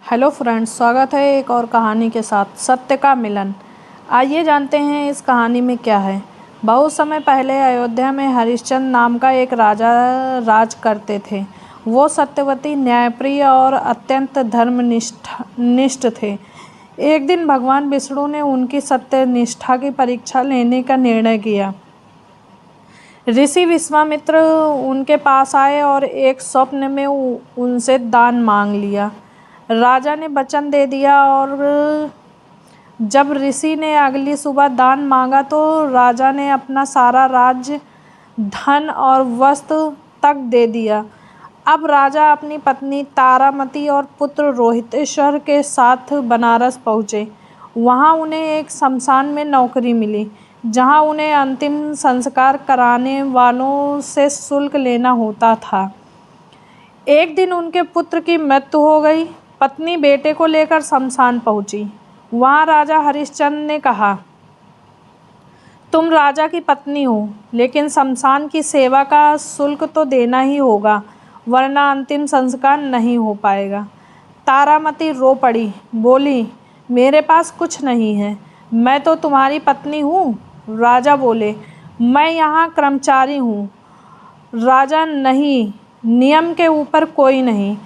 Hello friends, स्वागत है एक और कहानी के साथ सत्य का मिलन। आइए जानते हैं इस कहानी में क्या है। बहुत समय पहले अयोध्या में हरिश्चंद्र नाम का एक राजा राज करते थे। वो सत्यवती, न्यायप्रिय और अत्यंत धर्मनिष्ठ थे। एक दिन भगवान विष्णु ने उनकी सत्यनिष्ठा की परीक्षा लेने का निर्णय किया। ऋषि विश्वामित्र उनके पास आए और एक स्वप्न में उनसे दान मांग लिया। राजा ने वचन दे दिया और जब ऋषि ने अगली सुबह दान मांगा तो राजा ने अपना सारा राज्य, धन और वस्त्र तक दे दिया। अब राजा अपनी पत्नी तारामती और पुत्र रोहितेश्वर के साथ बनारस पहुँचे। वहाँ उन्हें एक शमशान में नौकरी मिली, जहाँ उन्हें अंतिम संस्कार कराने वालों से शुल्क लेना होता था। एक दिन उनके पुत्र की मृत्यु हो गई। पत्नी बेटे को लेकर शमशान पहुंची। वहां राजा हरिश्चंद्र ने कहा, तुम राजा की पत्नी हो, लेकिन शमशान की सेवा का शुल्क तो देना ही होगा, वरना अंतिम संस्कार नहीं हो पाएगा। तारामती रो पड़ी, बोली, मेरे पास कुछ नहीं है, मैं तो तुम्हारी पत्नी हूँ। राजा बोले, मैं यहाँ कर्मचारी हूँ। राजा, नहीं, नियम के ऊपर कोई नहीं।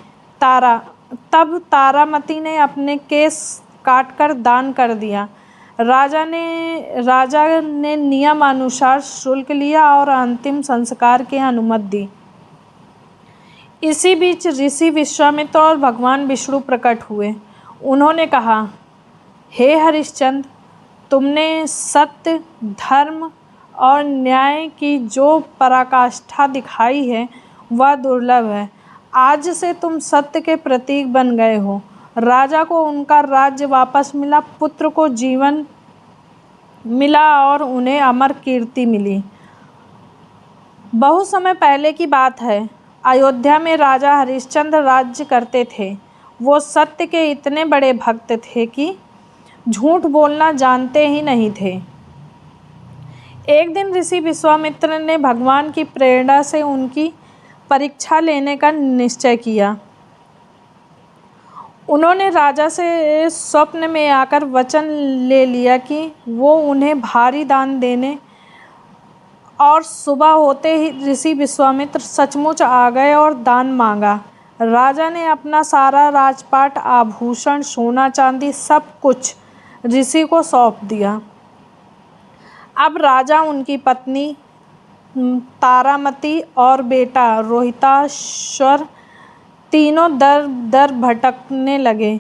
तब तारामती ने अपने केस काटकर दान कर दिया। राजा ने नियम अनुसार शुल्क लिया और अंतिम संस्कार की अनुमति दी। इसी बीच ऋषि विश्वामित्र और भगवान विष्णु प्रकट हुए। उन्होंने कहा, हे हरिश्चंद्र, तुमने सत्य, धर्म और न्याय की जो पराकाष्ठा दिखाई है वह दुर्लभ है। आज से तुम सत्य के प्रतीक बन गए हो। राजा को उनका राज्य वापस मिला, पुत्र को जीवन मिला और उन्हें अमर कीर्ति मिली। बहुत समय पहले की बात है। अयोध्या में राजा हरिश्चंद्र राज्य करते थे। वो सत्य के इतने बड़े भक्त थे कि झूठ बोलना जानते ही नहीं थे। एक दिन ऋषि विश्वामित्र ने भगवान की प्रेरणा से उनकी परीक्षा लेने का निश्चय किया। उन्होंने राजा से स्वप्न में आकर वचन ले लिया कि वो उन्हें भारी दान देने, और सुबह होते ही ऋषि विश्वामित्र सचमुच आ गए और दान मांगा। राजा ने अपना सारा राजपाट, आभूषण, सोना चांदी सब कुछ ऋषि को सौंप दिया। अब राजा, उनकी पत्नी तारामती और बेटा रोहिताश्वर तीनों दर दर भटकने लगे।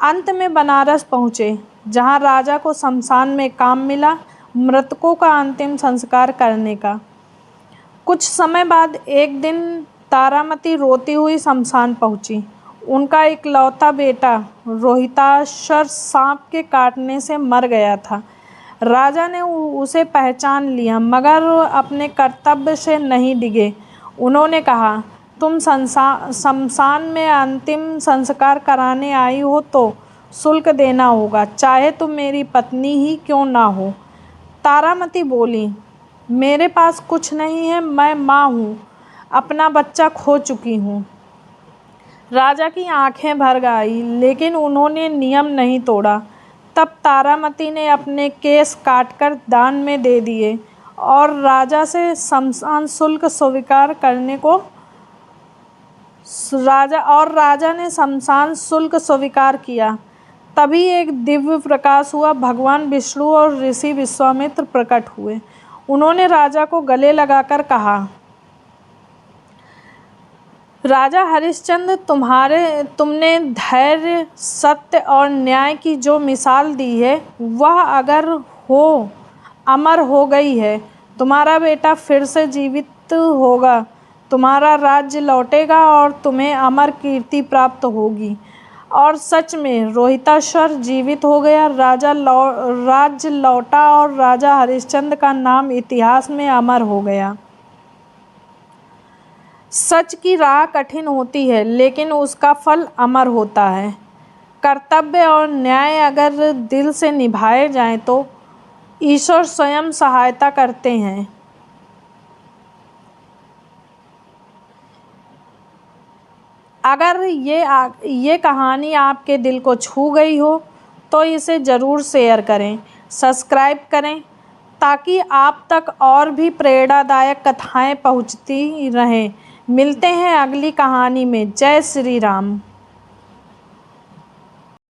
अंत में बनारस पहुँचे, जहाँ राजा को शमशान में काम मिला मृतकों का अंतिम संस्कार करने का। कुछ समय बाद एक दिन तारामती रोती हुई शमशान पहुँची। उनका इकलौता बेटा रोहिताश्वर सांप के काटने से मर गया था। राजा ने उसे पहचान लिया, मगर अपने कर्तव्य से नहीं डिगे। उन्होंने कहा, तुम शमशान में अंतिम संस्कार कराने आई हो तो शुल्क देना होगा, चाहे तुम मेरी पत्नी ही क्यों ना हो। तारामती बोली, मेरे पास कुछ नहीं है, मैं माँ हूँ, अपना बच्चा खो चुकी हूँ। राजा की आंखें भर आई, लेकिन उन्होंने नियम नहीं तोड़ा। तब तारामती ने अपने केस काटकर दान में दे दिए और शमशान शुल्क स्वीकार करने को राजा ने शमशान शुल्क स्वीकार किया। तभी एक दिव्य प्रकाश हुआ। भगवान विष्णु और ऋषि विश्वामित्र प्रकट हुए। उन्होंने राजा को गले लगाकर कहा, राजा हरिश्चंद्र, तुमने धैर्य, सत्य और न्याय की जो मिसाल दी है वह अगर अमर हो गई है। तुम्हारा बेटा फिर से जीवित होगा, तुम्हारा राज्य लौटेगा और तुम्हें अमर कीर्ति प्राप्त होगी। और सच में रोहिताश्वर जीवित हो गया, राज्य लौटा और राजा हरिश्चंद्र का नाम इतिहास में अमर हो गया। सच की राह कठिन होती है, लेकिन उसका फल अमर होता है। कर्तव्य और न्याय अगर दिल से निभाए जाएं तो ईश्वर स्वयं सहायता करते हैं। अगर ये कहानी आपके दिल को छू गई हो तो इसे ज़रूर शेयर करें, सब्सक्राइब करें ताकि आप तक और भी प्रेरणादायक कथाएं पहुंचती रहें। मिलते हैं अगली कहानी में। जय श्री राम।